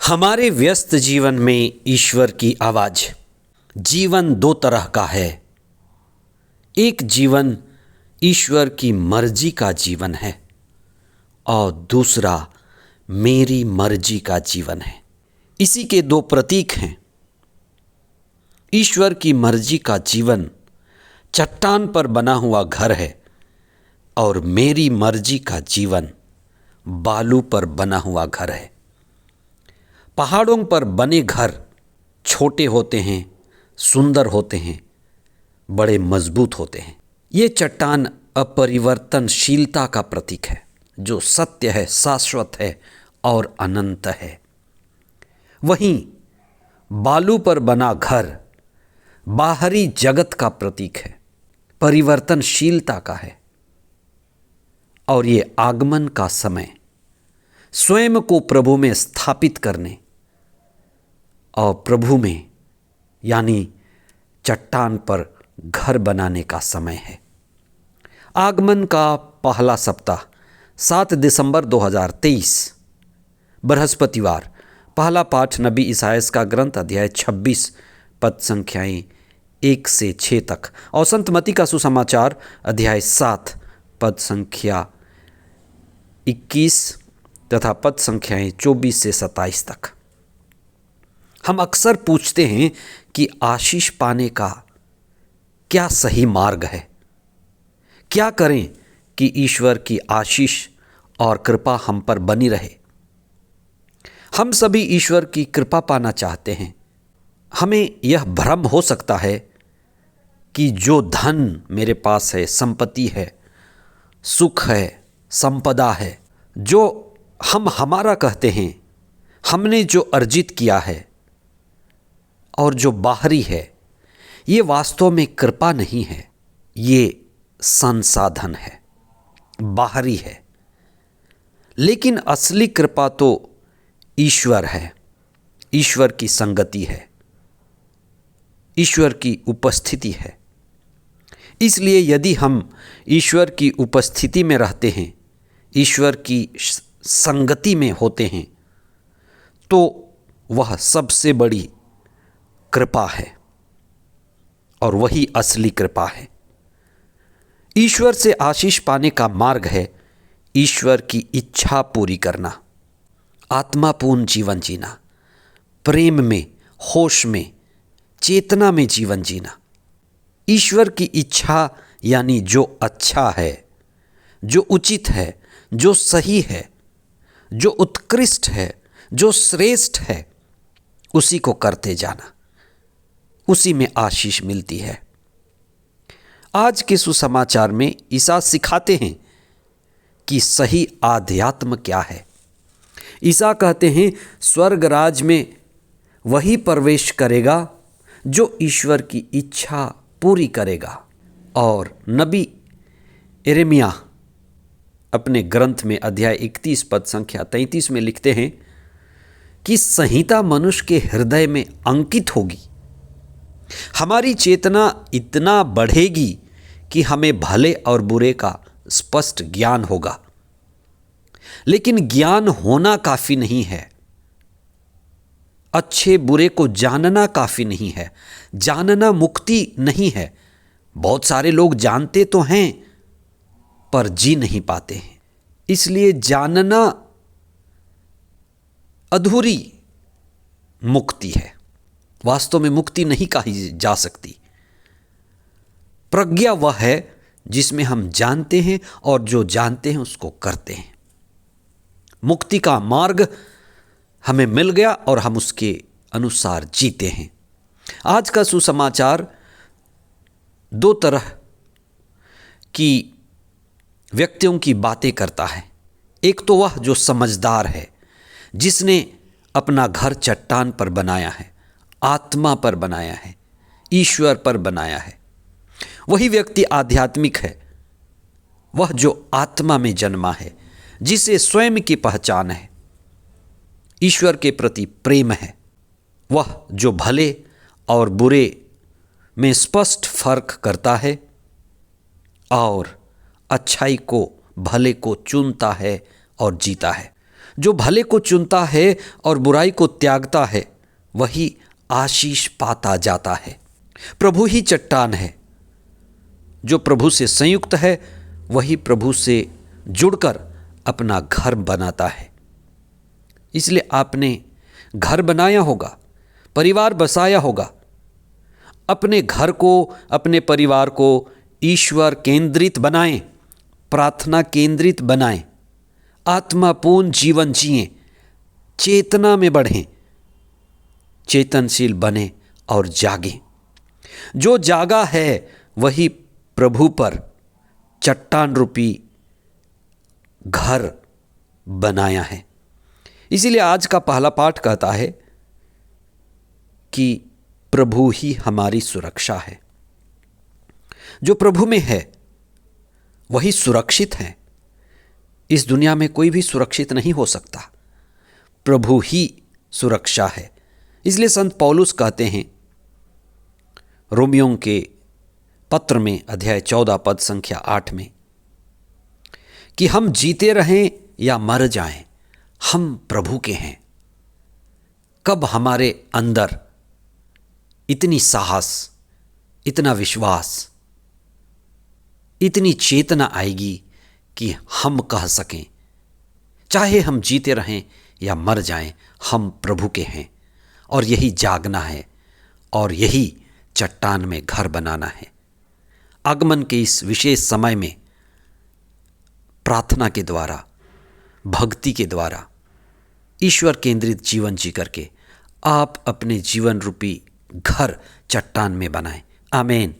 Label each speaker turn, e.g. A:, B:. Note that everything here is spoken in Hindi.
A: हमारे व्यस्त जीवन में ईश्वर की आवाज़। जीवन दो तरह का है। एक जीवन ईश्वर की मर्जी का जीवन है और दूसरा मेरी मर्जी का जीवन है। इसी के दो प्रतीक हैं। ईश्वर की मर्जी का जीवन चट्टान पर बना हुआ घर है और मेरी मर्जी का जीवन बालू पर बना हुआ घर है। पहाड़ों पर बने घर छोटे होते हैं, सुंदर होते हैं, बड़े मजबूत होते हैं। ये चट्टान अपरिवर्तनशीलता का प्रतीक है, जो सत्य है, शाश्वत है और अनंत है। वहीं बालू पर बना घर बाहरी जगत का प्रतीक है, परिवर्तनशीलता का है। और ये आगमन का समय स्वयं को प्रभु में स्थापित करने और प्रभु में यानी चट्टान पर घर बनाने का समय है। आगमन का पहला सप्ताह 7 दिसंबर 2023 बृहस्पतिवार। पहला पाठ नबी इसायास का ग्रंथ अध्याय 26 पद संख्याएं 1 से 6 तक और संत मत्ती का सुसमाचार अध्याय 7 पद संख्या 21 तथा पद संख्याएं 24 से 27 तक। हम अक्सर पूछते हैं कि आशीष पाने का क्या सही मार्ग है। क्या करें कि ईश्वर की आशीष और कृपा हम पर बनी रहे। हम सभी ईश्वर की कृपा पाना चाहते हैं। हमें यह भ्रम हो सकता है कि जो धन मेरे पास है, संपत्ति है, सुख है, संपदा है, जो हम हमारा कहते हैं, हमने जो अर्जित किया है और जो बाहरी है, ये वास्तव में कृपा नहीं है, ये संसाधन है, बाहरी है। लेकिन असली कृपा तो ईश्वर है, ईश्वर की संगति है, ईश्वर की उपस्थिति है। इसलिए यदि हम ईश्वर की उपस्थिति में रहते हैं, ईश्वर की संगति में होते हैं, तो वह सबसे बड़ी कृपा है और वही असली कृपा है। ईश्वर से आशीष पाने का मार्ग है ईश्वर की इच्छा पूरी करना, आत्मापूर्ण जीवन जीना, प्रेम में, होश में, चेतना में जीवन जीना। ईश्वर की इच्छा यानी जो अच्छा है, जो उचित है, जो सही है, जो उत्कृष्ट है, जो श्रेष्ठ है, उसी को करते जाना, उसी में आशीष मिलती है। आज के सुसमाचार में ईसा सिखाते हैं कि सही आध्यात्म क्या है। ईसा कहते हैं स्वर्ग राज में वही प्रवेश करेगा जो ईश्वर की इच्छा पूरी करेगा। और नबी यिर्मयाह अपने ग्रंथ में अध्याय 31 पद संख्या 33 में लिखते हैं कि संहिता मनुष्य के हृदय में अंकित होगी। हमारी चेतना इतना बढ़ेगी कि हमें भले और बुरे का स्पष्ट ज्ञान होगा। लेकिन ज्ञान होना काफ़ी नहीं है, अच्छे बुरे को जानना काफ़ी नहीं है, जानना मुक्ति नहीं है। बहुत सारे लोग जानते तो हैं पर जी नहीं पाते हैं। इसलिए जानना अधूरी मुक्ति है, वास्तव में मुक्ति नहीं कही जा सकती। प्रज्ञा वह है जिसमें हम जानते हैं और जो जानते हैं उसको करते हैं। मुक्ति का मार्ग हमें मिल गया और हम उसके अनुसार जीते हैं। आज का सुसमाचार दो तरह की व्यक्तियों की बातें करता है। एक तो वह जो समझदार है, जिसने अपना घर चट्टान पर बनाया है, आत्मा पर बनाया है, ईश्वर पर बनाया है। वही व्यक्ति आध्यात्मिक है, वह जो आत्मा में जन्मा है, जिसे स्वयं की पहचान है, ईश्वर के प्रति प्रेम है। वह जो भले और बुरे में स्पष्ट फर्क करता है और अच्छाई को, भले को चुनता है और जीता है। जो भले को चुनता है और बुराई को त्यागता है वही आशीष पाता जाता है। प्रभु ही चट्टान है। जो प्रभु से संयुक्त है वही प्रभु से जुड़कर अपना घर बनाता है। इसलिए आपने घर बनाया होगा, परिवार बसाया होगा। अपने घर को, अपने परिवार को ईश्वर केंद्रित बनाएं, प्रार्थना केंद्रित बनाएं, आत्मापूर्ण जीवन जिएं, चेतना में बढ़ें, चेतनशील बने और जागें। जो जागा है वही प्रभु पर चट्टान रूपी घर बनाया है। इसीलिए आज का पहला पाठ कहता है कि प्रभु ही हमारी सुरक्षा है। जो प्रभु में है वही सुरक्षित है। इस दुनिया में कोई भी सुरक्षित नहीं हो सकता, प्रभु ही सुरक्षा है। इसलिए संत पौलुस कहते हैं रोमियों के पत्र में अध्याय 14 पद संख्या 8 में कि हम जीते रहें या मर जाएं, हम प्रभु के हैं। कब हमारे अंदर इतनी साहस, इतना विश्वास, इतनी चेतना आएगी कि हम कह सकें चाहे हम जीते रहें या मर जाएं, हम प्रभु के हैं। और यही जागना है और यही चट्टान में घर बनाना है। आगमन के इस विशेष समय में प्रार्थना के द्वारा, भक्ति के द्वारा, ईश्वर केंद्रित जीवन जी करके आप अपने जीवन रूपी घर चट्टान में बनाएं। आमीन।